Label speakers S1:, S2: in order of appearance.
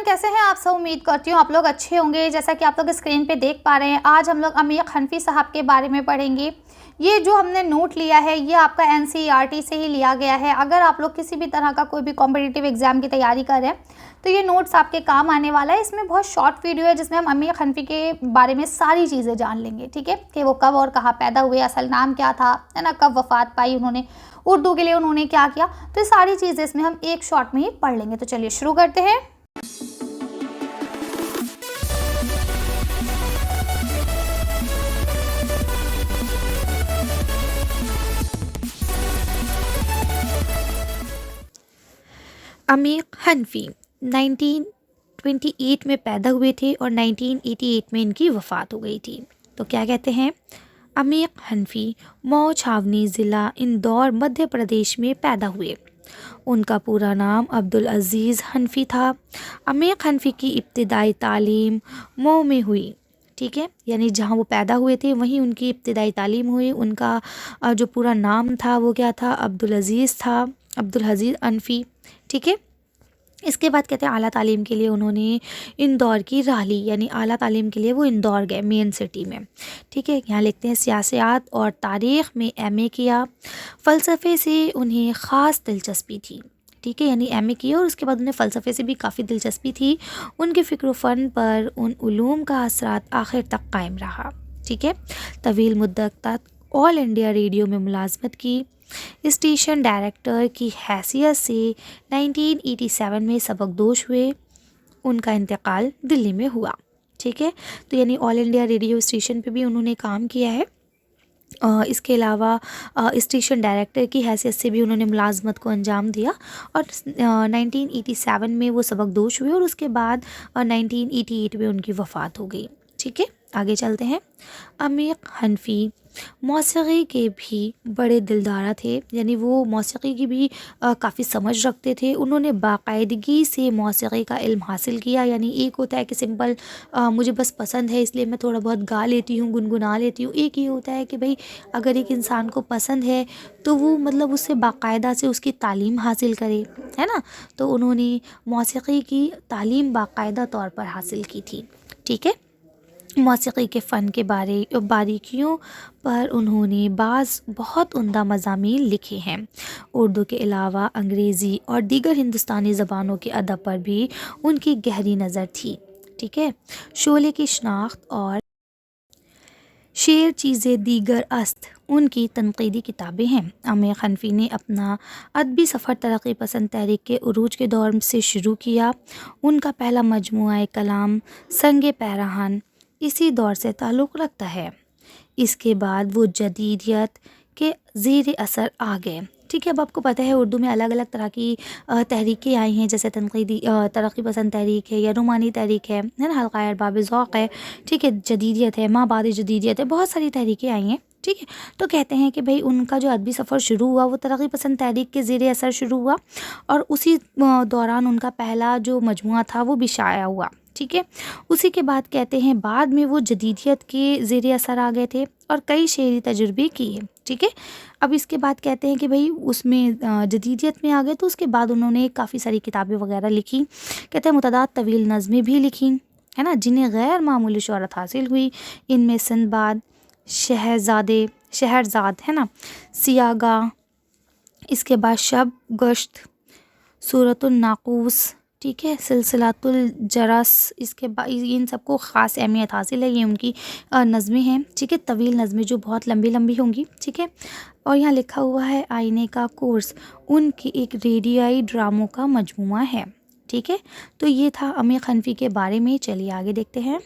S1: कैसे हैं आप सब। उम्मीद करती हूँ आप लोग अच्छे होंगे। जैसा कि आप लोग स्क्रीन पे देख पा रहे हैं, आज हम लोग अमीर हनफी साहब के बारे में पढ़ेंगे। ये जो हमने नोट लिया है ये आपका एनसीईआरटी से ही लिया गया है। अगर आप लोग किसी भी तरह का कोई भी कॉम्पिटिटिव एग्जाम की तैयारी कर रहे हैं तो ये नोट्स आपके काम आने वाला है। इसमें बहुत शॉर्ट वीडियो है जिसमें हम अमीर हनफी के बारे में सारी चीज़ें जान लेंगे, ठीक है, कि वो कब और कहाँ पैदा हुए, असल नाम क्या था, है ना, कब वफात पाई उन्होंने, उर्दू के लिए उन्होंने क्या किया। तो ये सारी चीज़ें इसमें हम एक शॉर्ट में ही पढ़ लेंगे। तो चलिए शुरू करते हैं।
S2: अमीर हनफी 1928 में पैदा हुए थे और 1988 में इनकी वफ़ात हो गई थी। तो क्या कहते हैं, अमीर हनफी मऊ छावनी ज़िला इंदौर मध्य प्रदेश में पैदा हुए। उनका पूरा नाम अब्दुल अज़ीज़ हनफी था। अमीर हनफी की इब्तिदाई तालीम मऊ में हुई, ठीक है, यानी जहाँ वो पैदा हुए थे वहीं उनकी इब्तिदाई तालीम हुई। उनका जो पूरा नाम था वो क्या था, अब्दुल अज़ीज़ था, अब्दुल अज़ीज़ हनफी, ठीक है। इसके बाद कहते हैं आला तालीम के लिए उन्होंने इंदौर की राह ली, यानी आला तालीम के लिए वो इंदौर गए मेन सिटी में, ठीक है। यहाँ लिखते हैं सियासत और तारीख़ में एमए किया। फ़लसफ़े से उन्हें ख़ास दिलचस्पी थी, ठीक है, यानी एमए किया और उसके बाद उन्हें फ़लसफ़े से भी काफ़ी दिलचस्पी थी। उनके फ़िक्र फ़न पर उन उलूम का असरात आखिर तक कायम रहा, ठीक है। तवील मुद्दत तक ऑल इंडिया रेडियो में मुलाजमत की। स्टेशन डायरेक्टर की हैसियत से 1987 में सबकदोश हुए। उनका इंतकाल दिल्ली में हुआ, ठीक है। तो यानी ऑल इंडिया रेडियो स्टेशन पे भी उन्होंने काम किया है। इसके अलावा स्टेशन डायरेक्टर की हैसियत से भी उन्होंने मुलाजमत को अंजाम दिया और 1987 में वो सबकदोश हुए और उसके बाद 1988 में उनकी वफ़ात हो गई, ठीक है। आगे चलते हैं। अमीर हनफी मौसीकी के भी बड़े दिलदारा थे, यानी वो मौसीकी की भी काफ़ी समझ रखते थे। उन्होंने बाकायदगी से मौसीकी का इल्म हासिल किया, यानी एक होता है कि सिंपल मुझे बस पसंद है इसलिए मैं थोड़ा बहुत गा लेती हूँ, गुनगुना लेती हूँ। एक ये होता है कि भाई अगर एक इंसान को पसंद है तो वो मतलब उससे बाकायदा से उसकी तालीम हासिल करे, है ना। तो उन्होंने मौसीकी की तालीम बाकायदा तौर पर हासिल की थी, ठीक है। मौसीकी के फ़न के बारीकियों पर उन्होंने बाज़ बहुत उम्दा मज़ामीन लिखे हैं। उर्दू के अलावा अंग्रेज़ी और दीगर हिंदुस्तानी ज़बानों के अदब पर भी उनकी गहरी नज़र थी, ठीक है। शोले की शनाख्त और शेर चीज़ें दीगर अस्त उनकी तनक़ीदी किताबें हैं। अमीर हनफी ने अपना अदबी सफ़र तरक्की पसंद तहरीक के उरूज के दौर से शुरू किया। उनका पहला मजमूआ कलाम संग पैराहन इसी दौर से ताल्लुक़ रखता है। इसके बाद वो जदीदियत के ज़ेर असर आ गए, ठीक है। अब आपको पता है उर्दू में अलग अलग तरह की तहरीकें आई हैं, जैसे तनक़ीदी तरक्की पसंद तहरीक है या रोमानी तहरीक है ना, हल्क़ा अरबाब ज़ौक़ है, ठीक है, जदीदियत है, माँ बाद जदीदियत है, बहुत सारी तहरीकें आई हैं, ठीक है। तो कहते हैं कि भाई उनका जो अदबी सफ़र शुरू हुआ वो तरक्की पसंद तहरीक के ज़ेर असर शुरू हुआ और उसी दौरान उनका पहला जो मजमुआ था वो भी शाया हुआ, ठीक है। उसी के बाद कहते हैं बाद में वो जदीदियत के ज़ेर असर आ गए थे और कई शेरी तजुर्बे किए, ठीक है। अब इसके बाद कहते हैं कि भाई उसमें जदीदियत में आ गए तो उसके बाद उन्होंने काफ़ी सारी किताबें वगैरह लिखी। कहते हैं मुतअद्दिद तवील नज़में भी लिखी, है ना, जिन्हें गैर मामूली शोहरत हासिल हुई। इनमें सिंदबाद, शहरज़ाद, है ना, सियागा, इसके बाद शब गश्त, सूरतुन नाक़ूस, ठीक है, सिलसिलातुल जरस, इसके बाद इन सबको ख़ास अहमियत हासिल है। ये उनकी नज़में हैं, ठीक है, तवील नज़में जो बहुत लंबी लंबी होंगी, ठीक है। और यहाँ लिखा हुआ है आईने का कोर्स उनकी एक रेडियाई ड्रामों का मजमूआ है, ठीक है। तो ये था अमीर हनफी के बारे में। चलिए आगे देखते हैं।